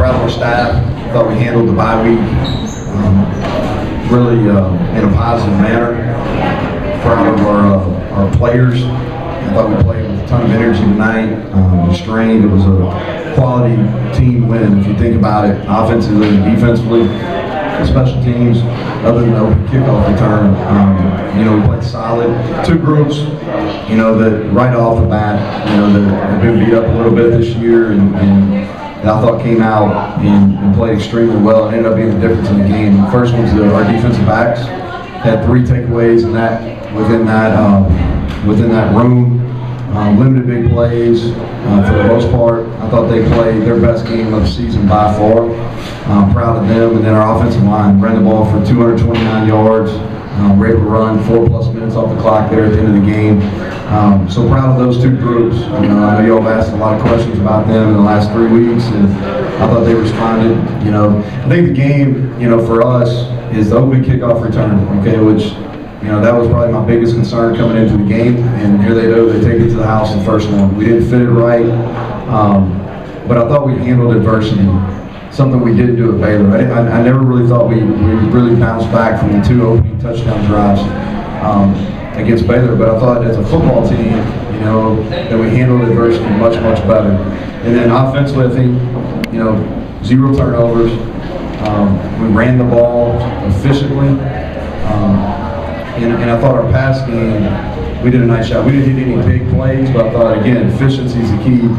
proud of our staff. Thought we handled the bye week really in a positive manner. Proud of our players. I thought we played with a ton of energy tonight. Restrained. It was a quality team win if you think about it, offensively and defensively. Special teams, other than the open kickoff return, we played solid. Two groups, that right off the bat, that have been beat up a little bit this year, and I thought came out and played extremely well. It ended up being the difference in the game. The first one's our defensive backs had 3 takeaways within that room. Limited big plays for the most part. I thought they played their best game of the season by far. Proud of them. And then our offensive line ran the ball for 229 yards. We're able to run 4+ minutes off the clock there at the end of the game. So proud of those 2 groups. I know you all have asked a lot of questions about them in the last 3 weeks, and I thought they responded. I think the game, for us is the open kickoff return, okay, which that was probably my biggest concern coming into the game, and here they do. They take it to the house in the first one. We didn't fit it right, but I thought we handled adversity, something we didn't do at Baylor. I never really thought we really bounced back from the 2 opening touchdown drives against Baylor, but I thought as a football team, that we handled adversity much, much better. And then offensively, I think, 0 turnovers. We ran the ball efficiently. And I thought our pass game, we did a nice job. We didn't hit any big plays, but I thought, again, efficiency is the key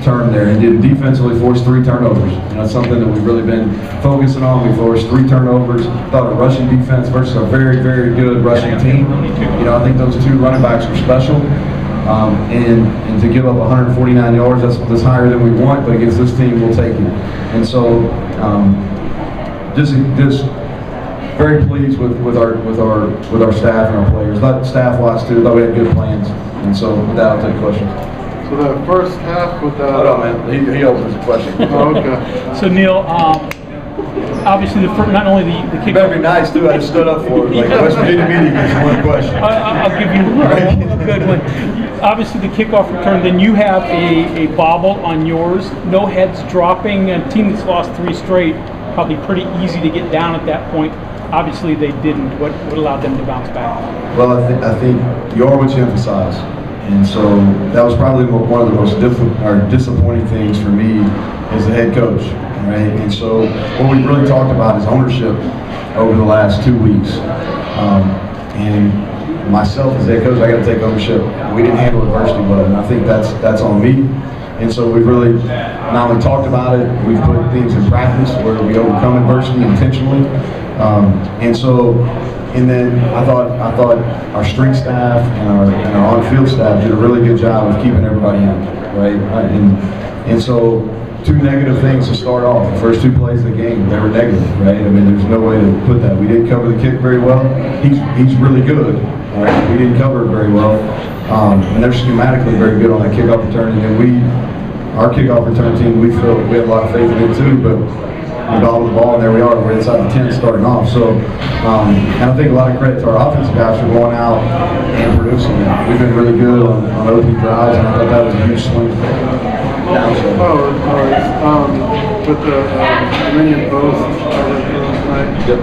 term there. And then defensively forced 3 turnovers. That's something that we've really been focusing on. We forced 3 turnovers. Thought our rushing defense versus a very, very good rushing team. I think those 2 running backs were special. And to give up 149 yards, that's higher than we want, but against this team, we'll take it. And so, just very pleased with our staff and our players. Staff-wise too, thought we had good plans. And so with that, I'll take questions. So the first half with that. Hold on, man. He opens the question. Oh, okay. So Neal, obviously not only the kickoff. You better be nice too. I just stood up for it. Like West Virginia media gets 1 question. I'll give you a good one. Obviously the kickoff return. Then you have a bobble on yours. No heads dropping. A team that's lost 3 straight. Probably pretty easy to get down at that point. Obviously, they didn't. What allowed them to bounce back? Well, I think you are what you emphasize, and so that was probably one of the most disappointing things for me as the head coach, right? And so what we really talked about is ownership over the last 2 weeks, and myself as head coach, I got to take ownership. We didn't handle adversity well, and I think that's on me. And so we've really not only talked about it, we've put things in practice where we overcome adversity intentionally. And then I thought our strength staff and our on-field staff did a really good job of keeping everybody in, right? And so 2 negative things to start off. The first 2 plays of the game, they were negative, right? I mean, there's no way to put that. We didn't cover the kick very well. He's really good, all right? We didn't cover it very well. And they're schematically very good on that kickoff return. And then our kickoff return team, we feel we have a lot of faith in it too, but we bobbled the ball, and there we are. We're inside the 10 starting off. So, and I think a lot of credit to our offensive guys for going out and producing it. We've been really good on opening drives, and I thought that was a huge swing. With the Dominion Post tonight. Yep.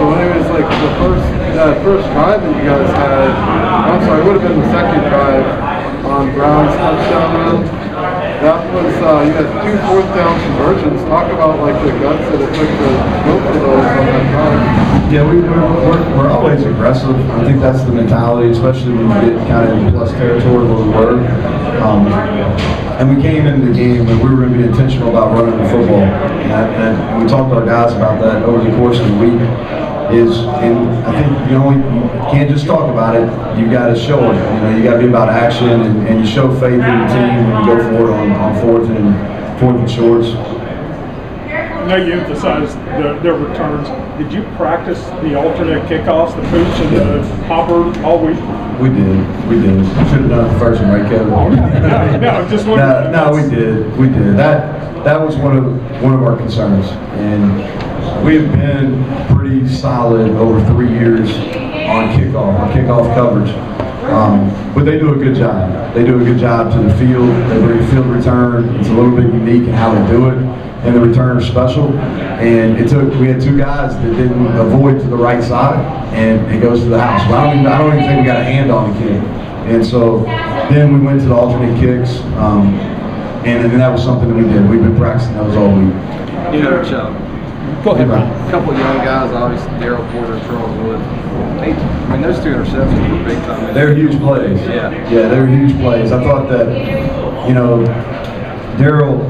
So anyways, like the first drive that you guys had, I'm sorry, it would have been the second drive on Brown's touchdown run. That was, you had 2 4th-down conversions. Talk about like the guts that it took to go for those on that drive. Yeah, we're always aggressive. I think that's the mentality, especially when you get kind of in plus territory where we were. And we came into the game and we were going to be intentional about running the football. And we talked to our guys about that over the course of the week. And I think you can't just talk about it. You got to show it. You got to be about action, and you show faith in the team when you go forward on fourth and shorts. Now you emphasized their returns. Did you practice the alternate kickoffs, the pooch and the hopper all week? We did. Should have done it the first one, right, Kevin? No, just wondering. No, we did. That was one of our concerns, and we have been pretty solid over 3 years on kickoff coverage. But they do a good job. They do a good job to the field. They bring field return. It's a little bit unique in how they do it. And the return is special. And we had 2 guys that didn't avoid to the right side, and it goes to the house. But I don't even think we got a hand on the kid. And so then we went to the alternate kicks, and then that was something that we did. We've been practicing those all week. Coach, Go ahead, Brian. a couple of young guys, obviously Daryl Porter, Charles Wood. I mean, those 2 interceptions were big time. They're huge plays. Yeah. Yeah, they're huge plays. I thought that, Daryl,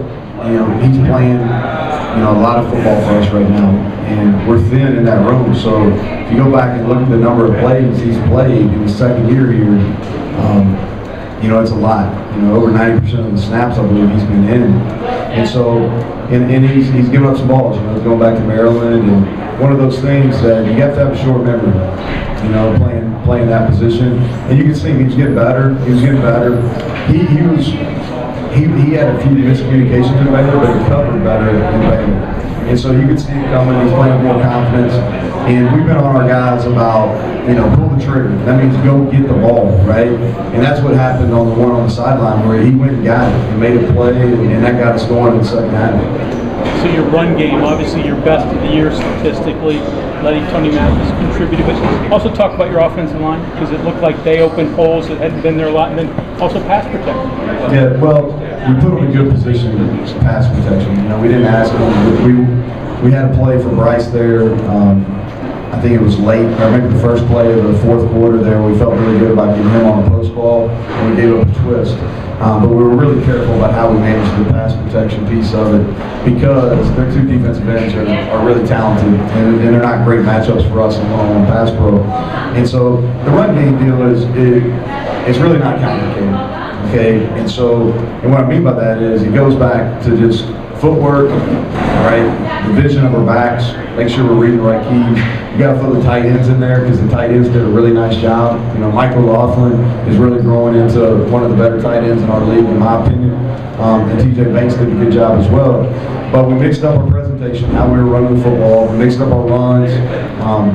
he's playing, a lot of football for us right now, and we're thin in that room. So if you go back and look at the number of plays he's played in his second year here, it's a lot. Over 90% of the snaps I believe he's been in, and so and he's given up some balls. He's going back to Maryland, and one of those things that you have to have a short memory. Playing that position, and you can see him. He was getting better. He was getting better. He had a few miscommunications in Baylor, but he covered better in Baylor. And so you could see him coming. He's playing with more confidence. And we've been on our guys about, pull the trigger. That means go get the ball, right? And that's what happened on the one on the sideline where he went and got it and made a play, and that got us going in the second half. So your run game, obviously your best of the year statistically, letting Tony Mathis contribute. But also talk about your offensive line, because it looked like they opened holes that hadn't been there a lot, and then also pass protection. Yeah, well, we put them in good position to pass protection. We didn't ask them. We had a play for Bryce there. I think it was late. I remember the first play of the fourth quarter there. We felt really good about getting him on the post ball, and we gave up a twist. But we were really careful about how we managed the pass protection piece of it, because their 2 defensive ends are really talented, and they're not great matchups for us in one-on-one pass pro. And so the run game deal it's really not complicated. Okay, and what I mean by that is it goes back to just footwork, right? The vision of our backs, make sure we're reading the right keys. You got to throw the tight ends in there, because the tight ends did a really nice job. Michael Laughlin is really growing into one of the better tight ends in our league, in my opinion. And TJ Banks did a good job as well. But we mixed up our presentation, how we were running the football. We mixed up our runs.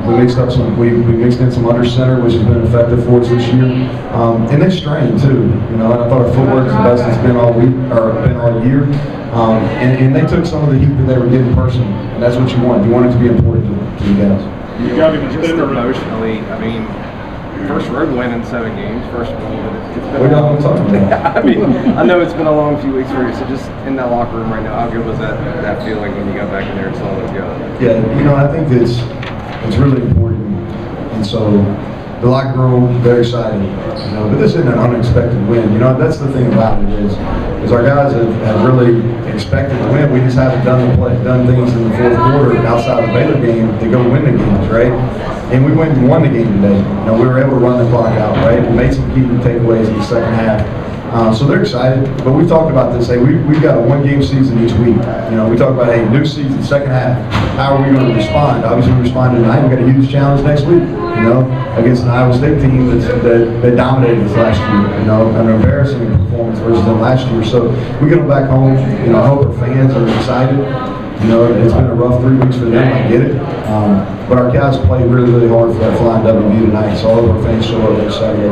We mixed in some under center, which has been effective for us this year. And they strained too. And I thought our footwork is the best it's been all week, or been all year. And they took some of the heat that they were getting personally, and that's what you want. You want it to be important to the guys. You got him Just emotionally, first road win in 7 games, first of all. We don't want to talk about it. I know it's been a long few weeks for you, so just in that locker room right now, how good was that feeling when you got back in there and saw those guys? Yeah, I think it's really important. And so the locker room, very excited. But this isn't an unexpected win. That's the thing about it is our guys have really expected to win. We just haven't done things in the fourth quarter outside the Baylor game to go win the games, right? And we went and won the game today. We were able to run the clock out, right? We made some key takeaways in the second half. So they're excited. But we've talked about this. Hey, we've got a 1-game season each week. We talk about, hey, new season, second half. How are we going to respond? Obviously, we responded tonight. We've got a huge challenge next week, against an Iowa State team that dominated us last year, an embarrassing performance versus them last year. So we get them back home. I hope our fans are excited. It's been a rough 3 weeks for them. I get it. But our guys played really, really hard for that flying W tonight. So all of our fans show up next Saturday.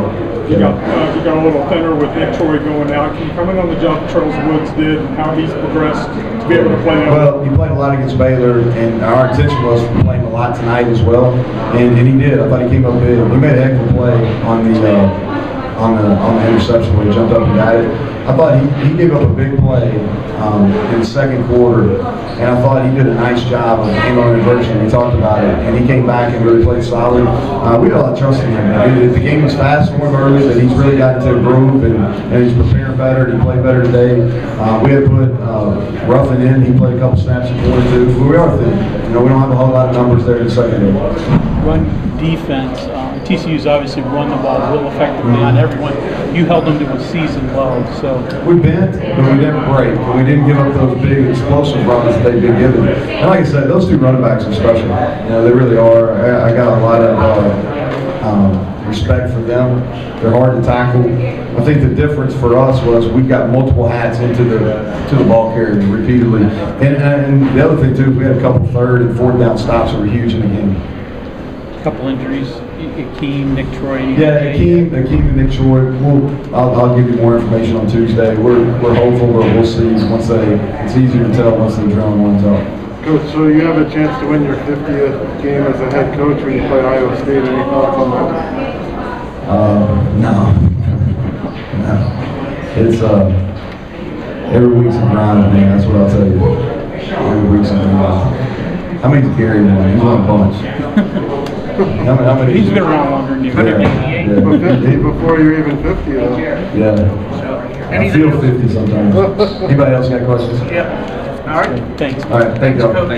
You got a little thinner with Nick Troy going out. Can you comment on the job Charles Woods did and how he's progressed to be able to play now? Well, he played a lot against Baylor, and our intention was to play him a lot tonight as well. And he did. I thought he came up big. He made a heck of a play on the interception where he jumped up and got it. I thought he gave up a big play in the second quarter, and I thought he did a nice job of handling inversion. We talked about it, and he came back and really played solid. We had a lot of trust in him. The game was fast for him early, but he's really gotten into a groove, and he's preparing better, and he played better today. We had put Ruffin in. He played a couple snaps in quarter 2. But we are thin. We don't have a whole lot of numbers there in the second half. Run defense. TCU's obviously run the ball real effectively on everyone. You held them to a season low, so. We bent, but we didn't break. And we didn't give up those big explosive runs that they've been given. And like I said, those 2 running backs are special. They really are. I got a lot of respect for them. They're hard to tackle. I think the difference for us was we got multiple hats into the ball carrier repeatedly. And the other thing too, we had a couple 3rd and 4th down stops that were huge in the game. Couple injuries Akeem, Nick Troy? Yeah, Akeem and Nick Troy. I'll give you more information on Tuesday. We're hopeful, but we'll see. It's easier to tell once the drum runs out. Coach, so you have a chance to win your 50th game as a head coach when you play Iowa State. Any thoughts on that? No. It's every week's a grind, man. That's what I'll tell you. Every week's a grind. How many's Gary won? He's won a bunch. How many? He's been around longer than you. Yeah. But 50 before you're even 50, though. Yeah. I feel 50 sometimes. Anybody else got questions? Yeah. All right. Thanks. All right. Thank you.